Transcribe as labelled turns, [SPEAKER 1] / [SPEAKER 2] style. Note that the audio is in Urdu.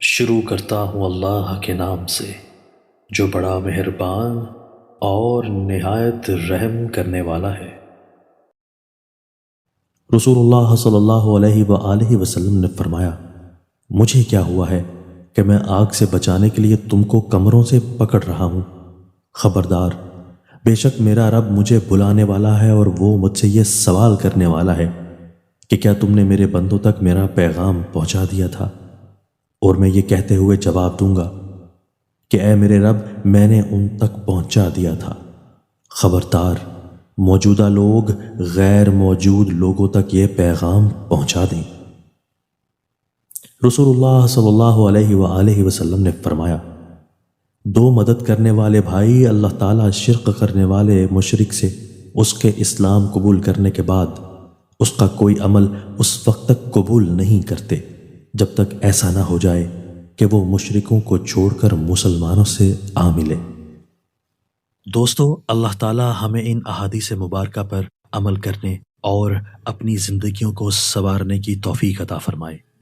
[SPEAKER 1] شروع کرتا ہوں اللہ کے نام سے جو بڑا مہربان اور نہایت رحم کرنے والا ہے۔
[SPEAKER 2] رسول اللہ صلی اللہ علیہ وآلہ وسلم نے فرمایا، مجھے کیا ہوا ہے کہ میں آگ سے بچانے کے لیے تم کو کمروں سے پکڑ رہا ہوں؟ خبردار، بے شک میرا رب مجھے بلانے والا ہے اور وہ مجھ سے یہ سوال کرنے والا ہے کہ کیا تم نے میرے بندوں تک میرا پیغام پہنچا دیا تھا؟ اور میں یہ کہتے ہوئے جواب دوں گا کہ اے میرے رب، میں نے ان تک پہنچا دیا تھا۔ خبردار، موجودہ لوگ غیر موجود لوگوں تک یہ پیغام پہنچا دیں۔ رسول اللہ صلی اللہ علیہ وآلہ وسلم نے فرمایا، دو مدد کرنے والے بھائی اللہ تعالیٰ شرک کرنے والے مشرک سے اس کے اسلام قبول کرنے کے بعد اس کا کوئی عمل اس وقت تک قبول نہیں کرتے جب تک ایسا نہ ہو جائے کہ وہ مشرکوں کو چھوڑ کر مسلمانوں سے آ ملے۔ دوستو، اللہ تعالیٰ ہمیں ان احادیث مبارکہ پر عمل کرنے اور اپنی زندگیوں کو سنوارنے کی توفیق عطا فرمائے۔